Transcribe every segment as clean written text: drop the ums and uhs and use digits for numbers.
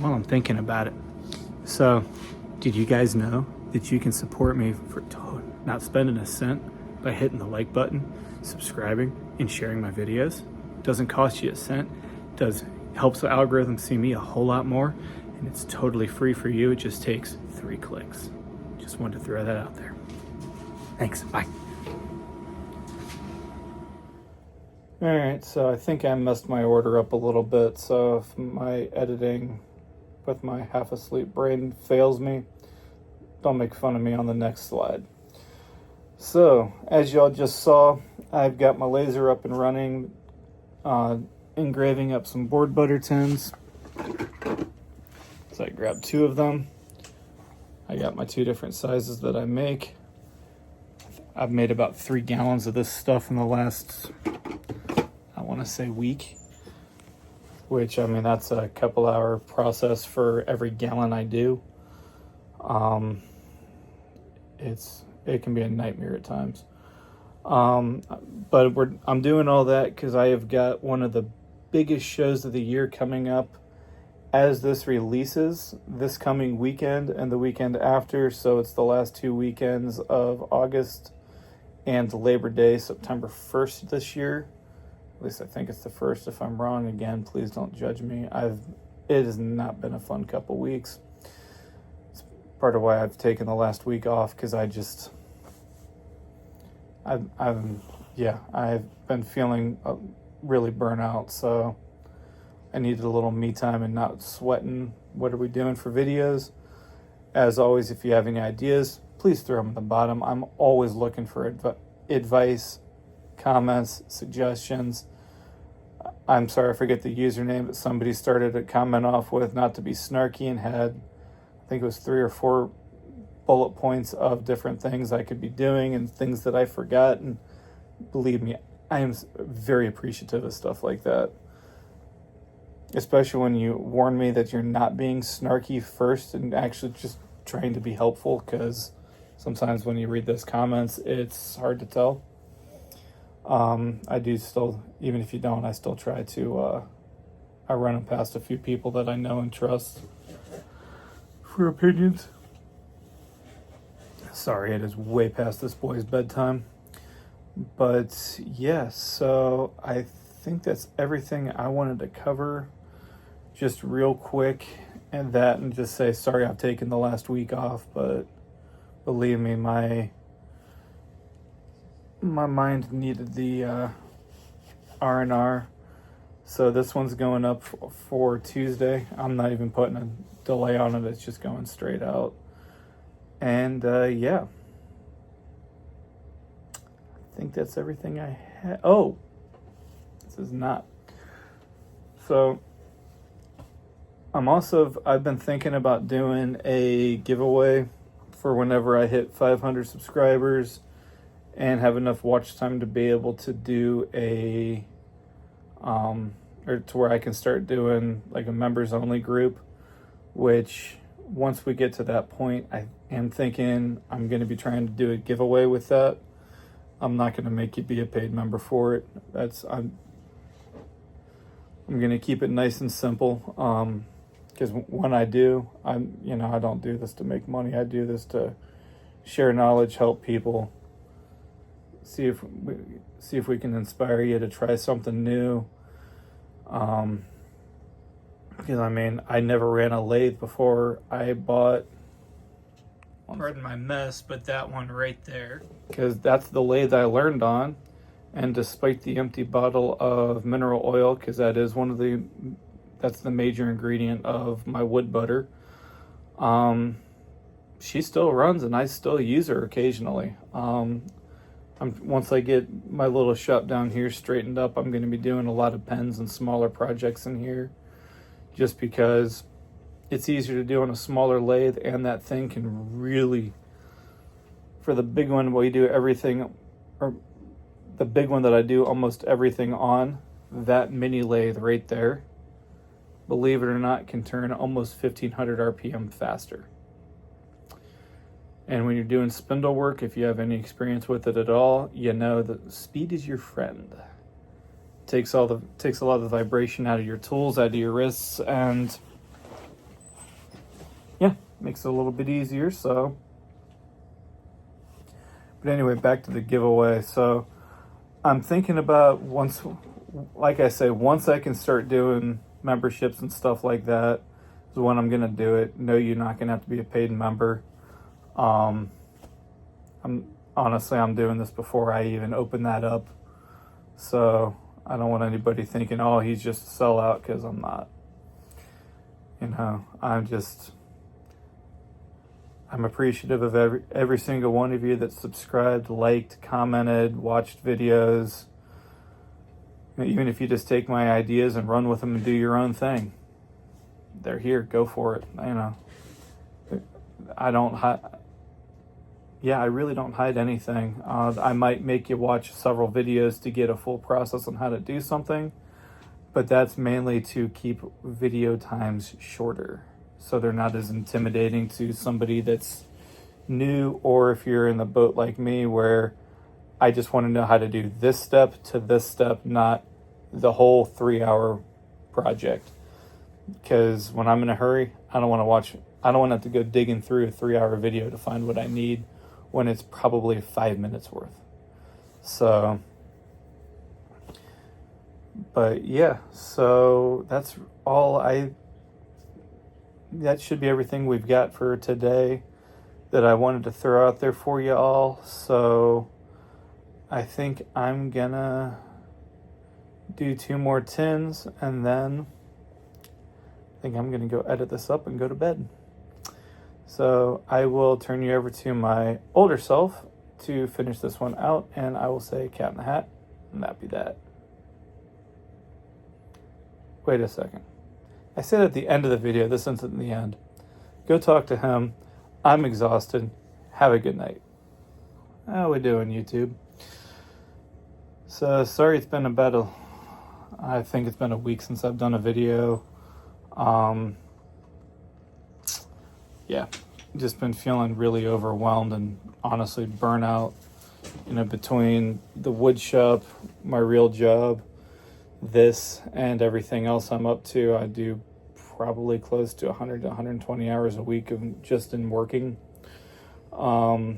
while I'm thinking about it. So, did you guys know that you can support me for not spending a cent by hitting the like button, subscribing, and sharing my videos? Doesn't cost you a cent. Does helps the algorithm see me a whole lot more, and it's totally free for you. It just takes 3 clicks. Just wanted to throw that out there. Thanks. Bye. All right, so I think I messed my order up a little bit. So if my editing with my half asleep brain fails me, don't make fun of me on the next slide. So as y'all just saw, I've got my laser up and running, engraving up some board butter tins. So I grabbed 2 of them. I got my 2 different sizes that I make. I've made about 3 gallons of this stuff in the last, I want to say, week, which, I mean, that's a couple hour process for every gallon I do. It can be a nightmare at times. But I'm doing all that because I have got one of the biggest shows of the year coming up as this releases this coming weekend and the weekend after. So it's the last 2 weekends of August and Labor Day, September 1st this year. At least I think it's the 1st. If I'm wrong, again, please don't judge me. It has not been a fun couple weeks. It's part of why I've taken the last week off, because I've been feeling really burnout, so I needed a little me time and not sweating. What are we doing for videos? As always, if you have any ideas, please throw them at the bottom. I'm always looking for advice, comments, suggestions. I'm sorry, I forget the username, but somebody started a comment off with not to be snarky and had, I think it was 3 or 4 bullet points of different things I could be doing and things that I forgot. And believe me, I am very appreciative of stuff like that. Especially when you warn me that you're not being snarky first and actually just trying to be helpful, because sometimes when you read those comments, it's hard to tell. I do still, even if you don't, I still try to, I run them past a few people that I know and trust for opinions. Sorry, it is way past this boy's bedtime. But yeah, so I think that's everything I wanted to cover just real quick, and just say sorry I've taken the last week off, but believe me, my mind needed the R&R. So this one's going up for Tuesday. I'm not even putting a delay on it. It's just going straight out. And yeah, I think that's everything I had. Oh, this is not. So I've been thinking about doing a giveaway for whenever I hit 500 subscribers and have enough watch time to be able to do or to where I can start doing like a members only group, which once we get to that point, I am thinking I'm going to be trying to do a giveaway with that. I'm not going to make you be a paid member for it. I'm going to keep it nice and simple. Because when I do, I don't do this to make money. I do this to share knowledge, help people, see if we can inspire you to try something new. Because I never ran a lathe before I bought. Pardon my mess, but that one right there. Because that's the lathe I learned on, and despite the empty bottle of mineral oil, because that's the major ingredient of my wood butter. She still runs, and I still use her occasionally. Once I get my little shop down here straightened up, I'm going to be doing a lot of pens and smaller projects in here, just because it's easier to do on a smaller lathe, and that thing can really, for the big one, we do everything, or the big one that I do almost everything on, that mini lathe right there, believe it or not, can turn almost 1500 RPM faster. And when you're doing spindle work, if you have any experience with it at all, you know that speed is your friend. Takes a lot of the vibration out of your tools, out of your wrists, and makes it a little bit easier. So, but anyway, back to the giveaway. So I'm thinking about like I say, once I can start doing memberships and stuff like that is when I'm gonna do it. No, you're not gonna have to be a paid member. I'm doing this before I even open that up. So I don't want anybody thinking, oh, he's just a sellout, because I'm not. I'm appreciative of every single one of you that subscribed, liked, commented, watched videos. Even if you just take my ideas and run with them and do your own thing, they're here. Go for it. I really don't hide anything. I might make you watch several videos to get a full process on how to do something, but that's mainly to keep video times shorter, so they're not as intimidating to somebody that's new, or if you're in the boat like me where I just want to know how to do this step to this step, not the whole 3-hour project. Because when I'm in a hurry, I don't want to have to go digging through a 3-hour video to find what I need when it's probably 5 minutes worth. So, but yeah, so that should be everything we've got for today that I wanted to throw out there for you all. So I think I'm gonna do 2 more tins, and then I think I'm gonna go edit this up and go to bed. So I will turn you over to my older self to finish this one out, and I will say cat in the hat, and that be that. Wait a second. I said at the end of the video, this isn't in the end. Go talk to him. I'm exhausted. Have a good night. How we doing, YouTube? So sorry it's been I think it's been a week since I've done a video. Yeah, just been feeling really overwhelmed and honestly burnout, between the wood shop, my real job, this, and everything else I'm up to. I do probably close to 100 to 120 hours a week of just in working, or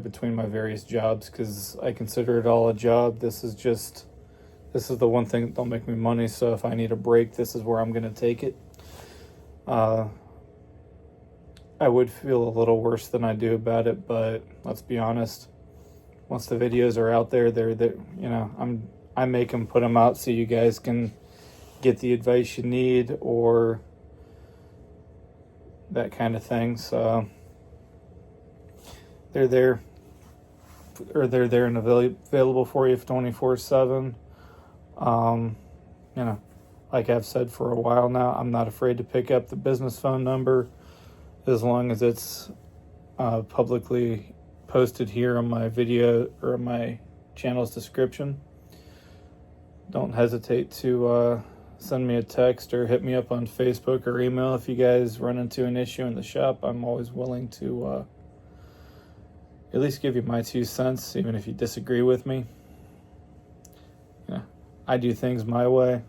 between my various jobs, because I consider it all a job. This is the one thing that'll make me money. So if I need a break, this is where I'm going to take it. I would feel a little worse than I do about it, but let's be honest. Once the videos are out there, I make them, put them out so you guys can get the advice you need or that kind of thing. So they're there and available for you 24/7. Like I've said for a while now, I'm not afraid to pick up the business phone number as long as it's publicly posted here on my video or my channel's description. Don't hesitate to send me a text or hit me up on Facebook or email if you guys run into an issue in the shop. I'm always willing to at least give you my 2 cents, even if you disagree with me. I do things my way.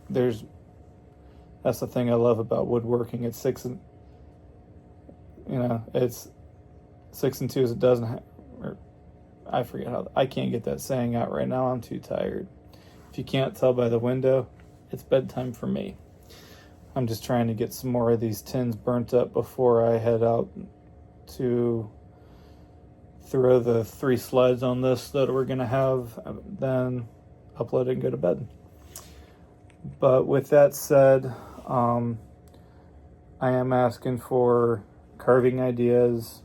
That's the thing I love about woodworking. It's 6 and 2 is a dozen. I forget I can't get that saying out right now. I'm too tired. If you can't tell by the window, it's bedtime for me. I'm just trying to get some more of these tins burnt up before I head out to throw the 3 slides on this that we're going to have, then upload it and go to bed. But with that said, I am asking for carving ideas,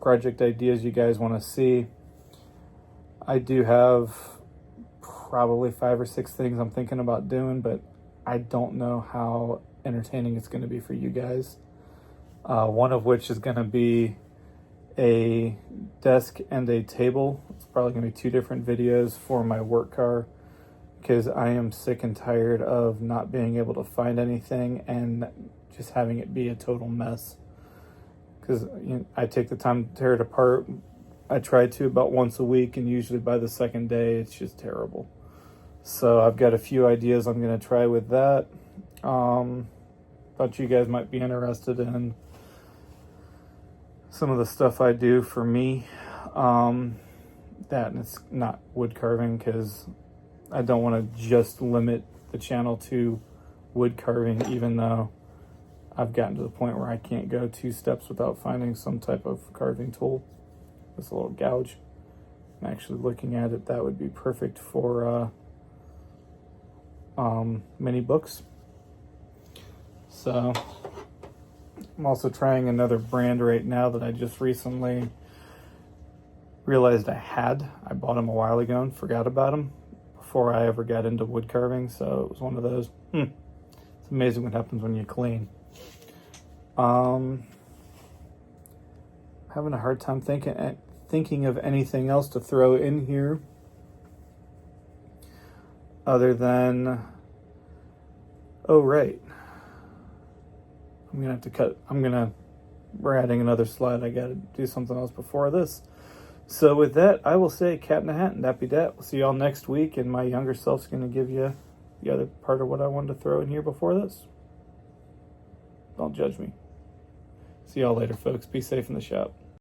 project ideas you guys want to see. I do have probably 5 or 6 things I'm thinking about doing, but I don't know how entertaining it's going to be for you guys. One of which is going to be a desk and a table. It's probably going to be 2 different videos for my work car, because I am sick and tired of not being able to find anything and just having it be a total mess. Because I take the time to tear it apart. I try to about once a week, and usually by the 2nd day, it's just terrible. So I've got a few ideas I'm going to try with that. thought you guys might be interested in some of the stuff I do for me. That, and it's not wood carving, because I don't want to just limit the channel to wood carving, even though I've gotten to the point where I can't go 2 steps without finding some type of carving tool. This little gouge. I'm actually looking at it, that would be perfect for mini books. So I'm also trying another brand right now that I just recently realized I had. I bought them a while ago and forgot about them before I ever got into wood carving. So it was one of those, it's amazing what happens when you clean. Having a hard time thinking of anything else to throw in here other than, oh right, I'm gonna have to cut. We're adding another slide. I gotta do something else before this. So with that, I will say cat in a hat and dappy dat. We'll see y'all next week, and my younger self's gonna give you the other part of what I wanted to throw in here before this. Don't judge me. See y'all later, folks. Be safe in the shop.